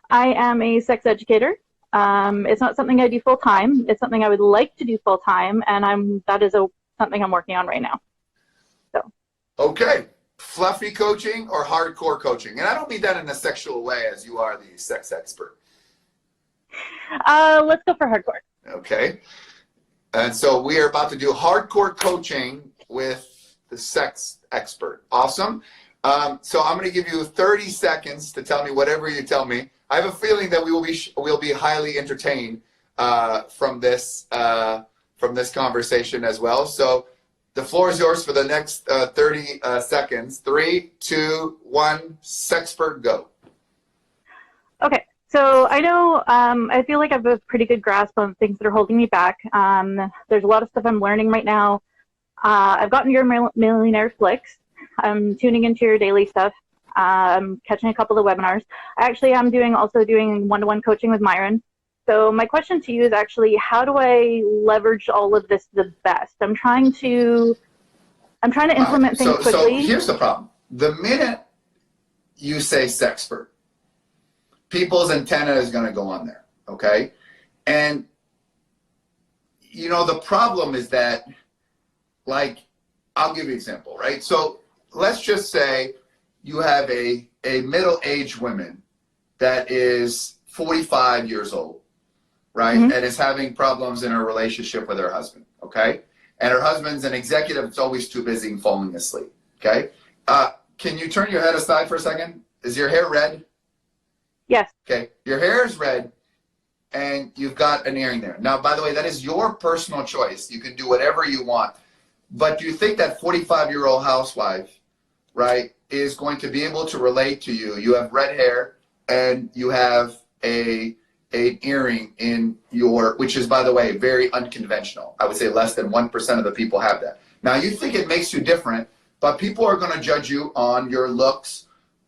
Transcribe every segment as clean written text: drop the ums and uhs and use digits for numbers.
I am a sex educator. It's not something I do full time. It's something I would like to do full time, and that is something I'm working on right now. So. Okay, fluffy coaching or hardcore coaching, and I don't mean that in a sexual way, as you are the sex expert. Let's go for hardcore. Okay, and so we are about to do hardcore coaching with the sex expert. Awesome. So I'm going to give you 30 seconds to tell me whatever you tell me. I have a feeling that we'll be highly entertained from this conversation as well. So the floor is yours for the next 30 seconds. 3, 2, 1, SEXpert, go. Okay, so I know I feel like I have a pretty good grasp on things that are holding me back. There's a lot of stuff I'm learning right now. I've gotten your Millionaire Flicks. I'm tuning into your daily stuff. I'm catching a couple of webinars. I actually am also doing one-to-one coaching with Myron. So my question to you is actually, how do I leverage all of this the best? I'm trying to implement things quickly. So here's the problem. The minute you say SEXpert, people's antenna is going to go on there, okay? And, you know, the problem is that, like, I'll give you an example, right? So let's just say you have a middle-aged woman that is 45 years old, right? Mm-hmm. And is having problems in her relationship with her husband, okay? And her husband's an executive that's always too busy and falling asleep, okay? Can you turn your head aside for a second? Is your hair red? Yes. Okay, your hair is red and you've got an earring there. Now, by the way, that is your personal choice. You can do whatever you want. But do you think that 45-year-old housewife, right, is going to be able to relate to you? You have red hair and you have an earring in which is, by the way, very unconventional. I would say less than 1% of the people have that. Now, you think it makes you different, but people are going to judge you on your looks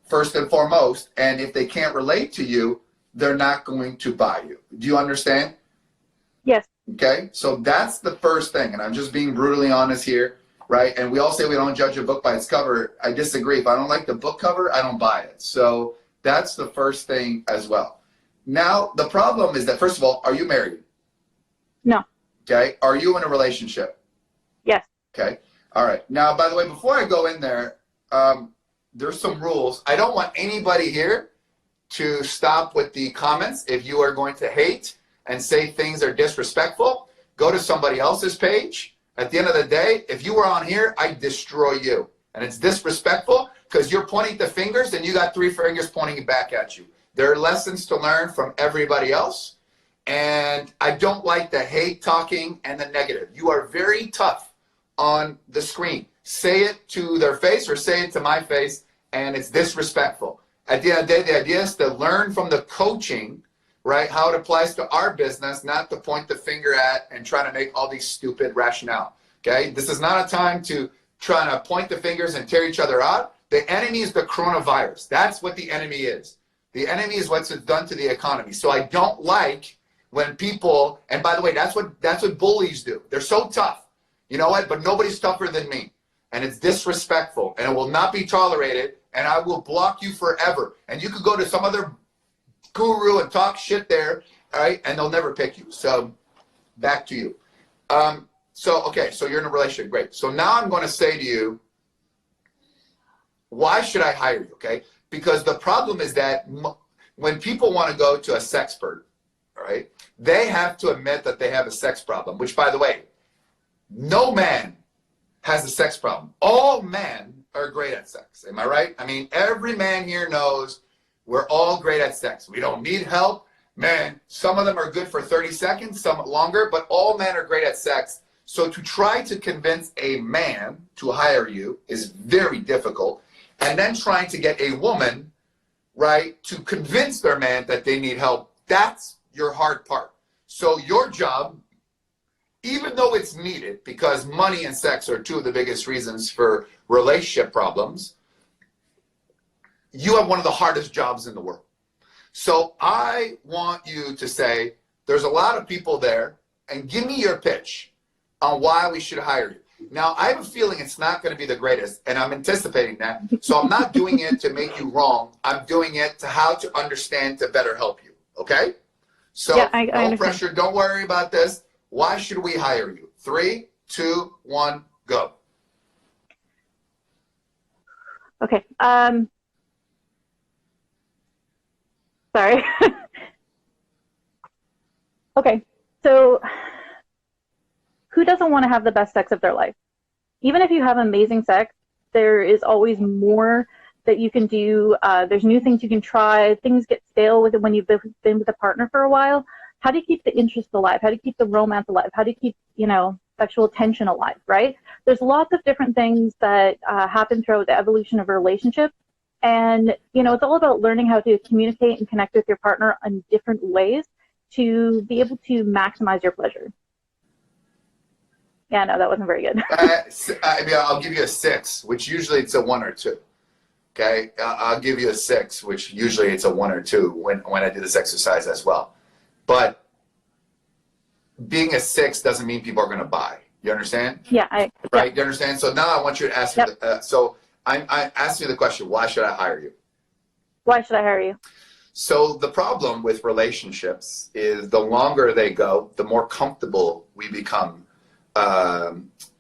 first and foremost, and if they can't relate to you, they're not going to buy you. Do you understand? Yes. Okay, so that's the first thing, and I'm just being brutally honest here, right? And we all say we don't judge a book by its cover. I disagree. If I don't like the book cover, I don't buy it. So that's the first thing as well. Now, the problem is that, first of all, are you married? No. Okay, are you in a relationship? Yes. Okay, all right. Now, by the way, before I go in there, there's some rules. I don't want anybody here to stop with the comments. If you are going to hate and say things that are disrespectful, go to somebody else's page. At the end of the day, if you were on here, I'd destroy you. And it's disrespectful because you're pointing the fingers and you got 3 fingers pointing back at you. There are lessons to learn from everybody else. And I don't like the hate talking and the negative. You are very tough on the screen. Say it to their face or say it to my face, and it's disrespectful. At the end of the day, the idea is to learn from the coaching, right, how it applies to our business, not to point the finger at and try to make all these stupid rationale, okay? This is not a time to try to point the fingers and tear each other out. The enemy is the coronavirus. That's what the enemy is. The enemy is what's done to the economy. So I don't like when people, and by the way, that's what bullies do. They're so tough. You know what? But nobody's tougher than me. And it's disrespectful, and it will not be tolerated, and I will block you forever. And you could go to some other guru and talk shit there, all right, and they'll never pick you. So back to you. Okay, so you're in a relationship, great. So now I'm going to say to you, why should I hire you, okay? Because the problem is that when people want to go to a SEXpert, all right, they have to admit that they have a sex problem, which, by the way, no man has a sex problem. All men are great at sex. Am I right? I mean, every man here knows we're all great at sex. We don't need help. Man, some of them are good for 30 seconds, some longer, but all men are great at sex. So to try to convince a man to hire you is very difficult. And then trying to get a woman, right, to convince their man that they need help, that's your hard part. So your job, even though it's needed, because money and sex are 2 of the biggest reasons for relationship problems, you have one of the hardest jobs in the world. So I want you to say, there's a lot of people there, and give me your pitch on why we should hire you. Now, I have a feeling it's not going to be the greatest, and I'm anticipating that. So I'm not doing it to make you wrong. I'm doing it to how to understand to better help you. Okay? So Yeah, I no understand. pressure. Don't worry about this. Why should we hire you? 3, 2, 1, go. Okay. Sorry. Okay. So who doesn't want to have the best sex of their life? Even if you have amazing sex, there is always more that you can do. There's new things you can try. Things get stale with it when you've been with a partner for a while. How do you keep the interest alive? How do you keep the romance alive? How do you keep, sexual tension alive, right? There's lots of different things that happen throughout the evolution of a relationship. And, it's all about learning how to communicate and connect with your partner in different ways to be able to maximize your pleasure. Yeah, no, that wasn't very good. I'll give you a 6, which usually it's a 1 or 2. Okay, I'll give you a 6, which usually it's a 1 or 2 when I do this exercise as well. But being a 6 doesn't mean people are going to buy. You understand? Yeah, right. You understand? So now I want you to ask me. So I'm asking you the question: why should I hire you? Why should I hire you? So the problem with relationships is the longer they go, the more comfortable we become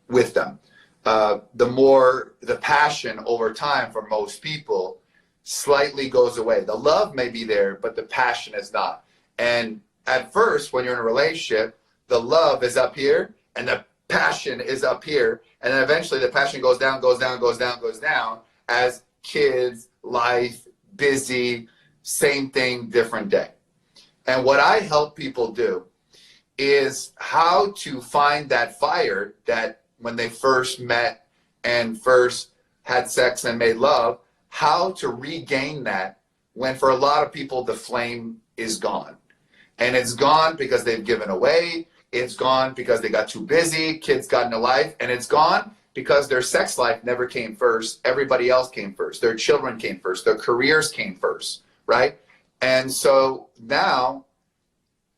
with them. The more the passion over time for most people slightly goes away. The love may be there, but the passion is not. And at first, when you're in a relationship, the love is up here and the passion is up here. And then eventually the passion goes down, goes down, goes down, goes down as kids, life, busy, same thing, different day. And what I help people do is how to find that fire that when they first met and first had sex and made love, how to regain that when for a lot of people the flame is gone. And it's gone because they've given away, it's gone because they got too busy, kids got into life, and it's gone because their sex life never came first, everybody else came first, their children came first, their careers came first, right? And so now,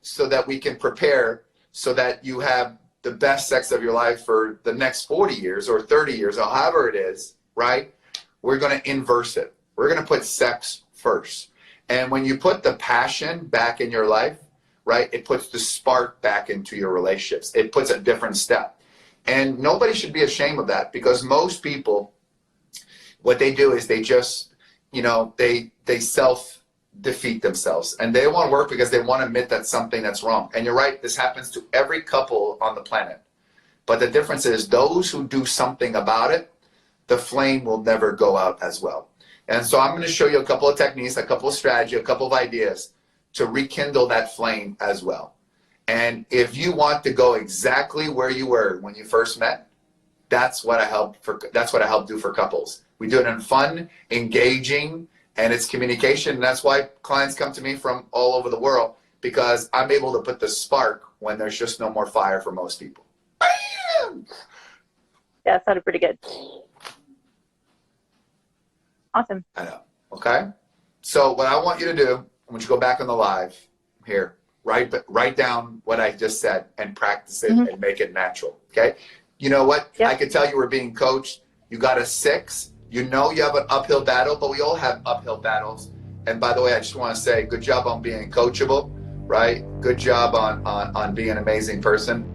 so that we can prepare so that you have the best sex of your life for the next 40 years or 30 years or however it is, right? We're going to inverse it. We're going to put sex first. And when you put the passion back in your life, right, it puts the spark back into your relationships. It puts a different step. And nobody should be ashamed of that because most people, what they do is they just, they self-defeat themselves. And they want to work because they want to admit that something that's wrong. And you're right, this happens to every couple on the planet. But the difference is those who do something about it, the flame will never go out as well. And so I'm going to show you a couple of techniques, a couple of strategies, a couple of ideas to rekindle that flame as well. And if you want to go exactly where you were when you first met, that's what I help do for couples. We do it in fun, engaging, and it's communication. And that's why clients come to me from all over the world because I'm able to put the spark when there's just no more fire for most people. Bam! Yeah, it sounded pretty good. Awesome. I know. Okay. So what I want you to do, I want you to go back on the live here, write down what I just said and practice it and make it natural. Okay. You know what? Yep. I could tell you were being coached. You got a 6. You know you have an uphill battle, but we all have uphill battles. And by the way, I just want to say good job on being coachable, right? Good job on being an amazing person.